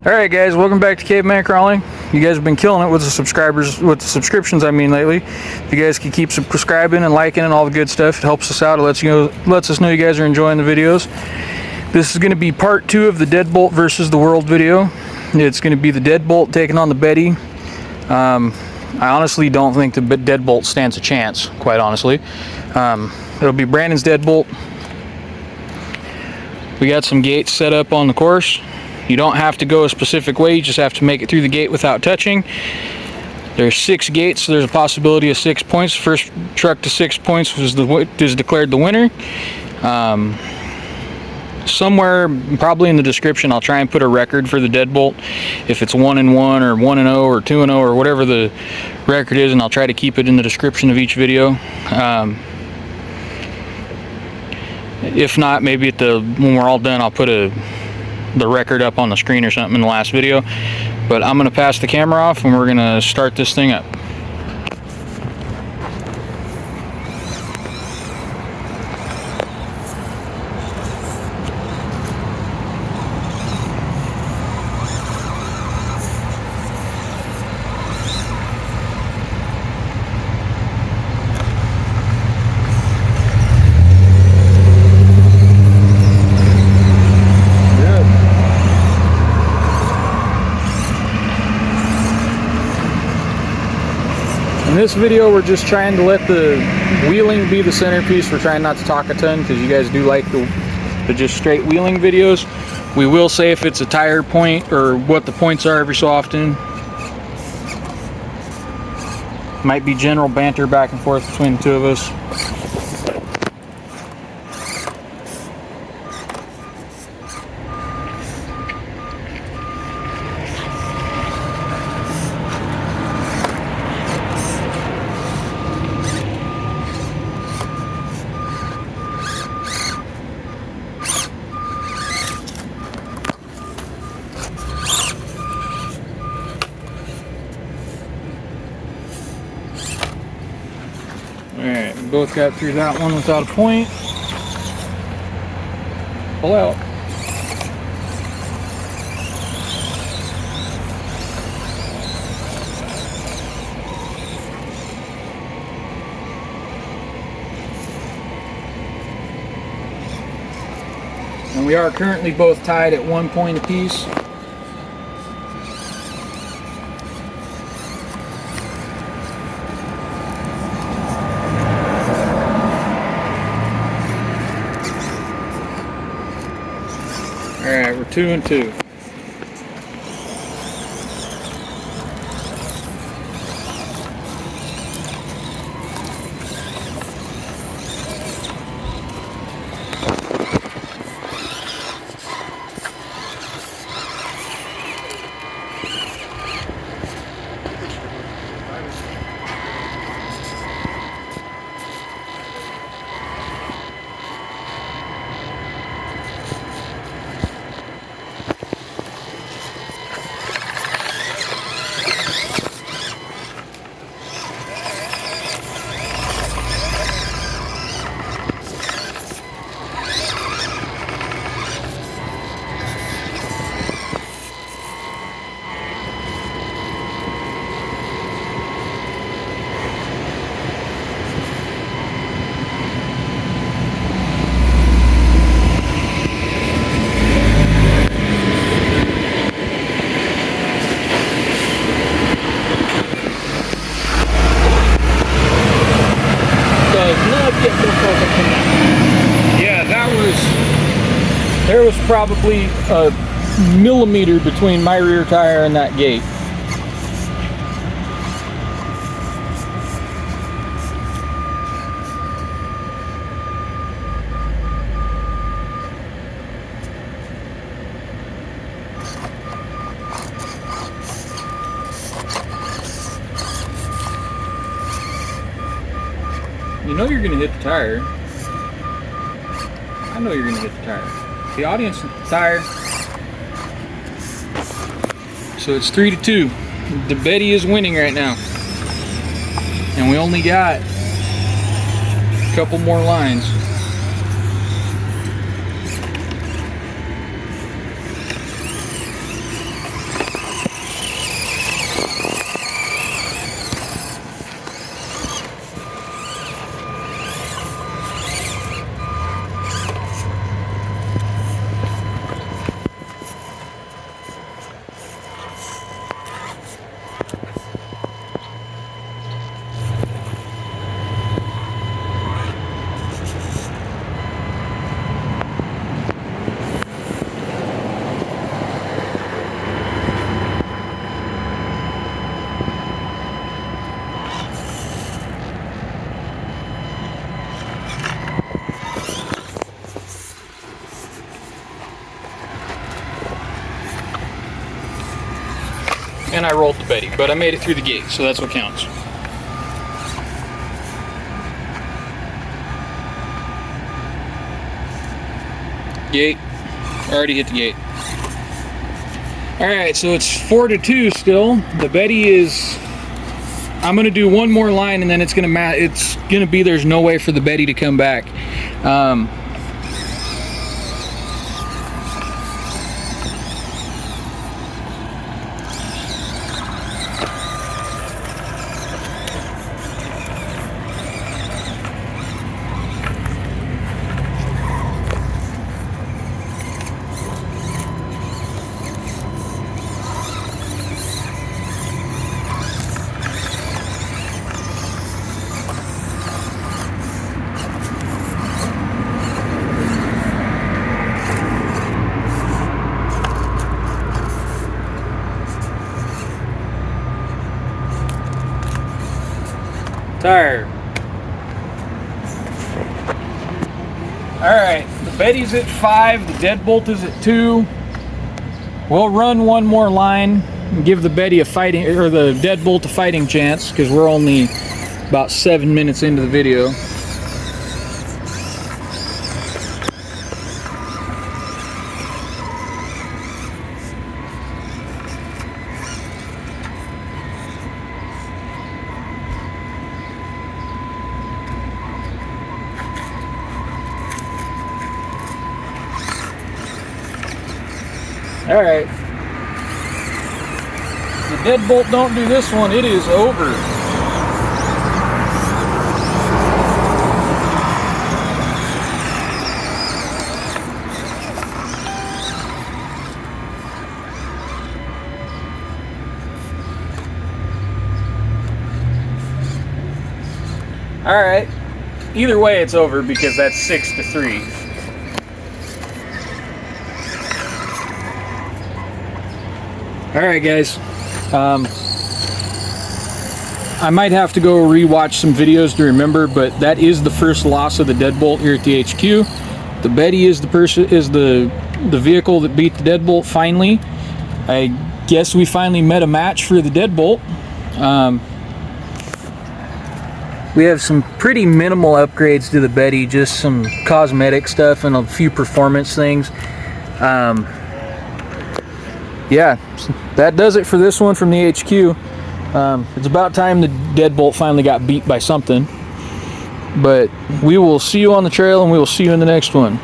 Alright guys, welcome back to Caveman Crawling. You guys have been killing it with the subscriptions lately. If you guys can keep subscribing and liking and all the good stuff, it helps us out. It lets us know you guys are enjoying the videos. This is going to be part 2 of the deadbolt versus the world video. It's going to be the deadbolt taking on the Betty. I honestly don't think the deadbolt stands a chance, quite honestly. It'll be Brandon's deadbolt. We got some gates set up on the course. You don't have to go a specific way, you just have to make it through the gate without touching. There's 6 gates, so there's a possibility of 6 points. First truck to 6 points is declared the winner. Somewhere, probably in the description, I'll try and put a record for the deadbolt. If it's 1-1 or 1-0 or 2-0 or whatever the record is, and I'll try to keep it in the description of each video. If not, maybe when we're all done, I'll put the record up on the screen or something in the last video. But I'm going to pass the camera off and we're going to start this thing up. In this video, we're just trying to let the wheeling be the centerpiece. We're trying not to talk a ton because you guys do like the just straight wheeling videos. We will say if it's a tire point or what the points are every so often. Might be general banter back and forth between the two of us. Alright, we both got through that one without a point. Pull out. And we are currently both tied at 1 point apiece. Alright, we're 2-2. Yeah, there was probably a millimeter between my rear tire and that gate. You know you're going to hit the tire. I know you're going to hit the tire. The audience hit the tire. So it's 3-2. The Betty is winning right now. And we only got a couple more lines. I rolled the Betty, but I made it through the gate, so that's what counts. Gate. Already hit the gate. Alright, so it's 4-2 still. The Betty is... I'm going to do one more line and then it's going to be there's no way for the Betty to come back. Tire. Alright, the Betty's at 5, the deadbolt is at 2. We'll run one more line and give the Betty a fighting, or the deadbolt a fighting chance, because we're only about 7 minutes into the video. Alright. The deadbolt don't do this one, it is over. Alright. Either way it's over because that's 6-3. Alright guys, I might have to go rewatch some videos to remember, but that is the first loss of the deadbolt here at the HQ. The Betty is the vehicle that beat the deadbolt finally. I guess we finally met a match for the deadbolt. We have some pretty minimal upgrades to the Betty, just some cosmetic stuff and a few performance things. Yeah, that does it for this one from the HQ. It's about time the deadbolt finally got beat by something. But we will see you on the trail and we will see you in the next one.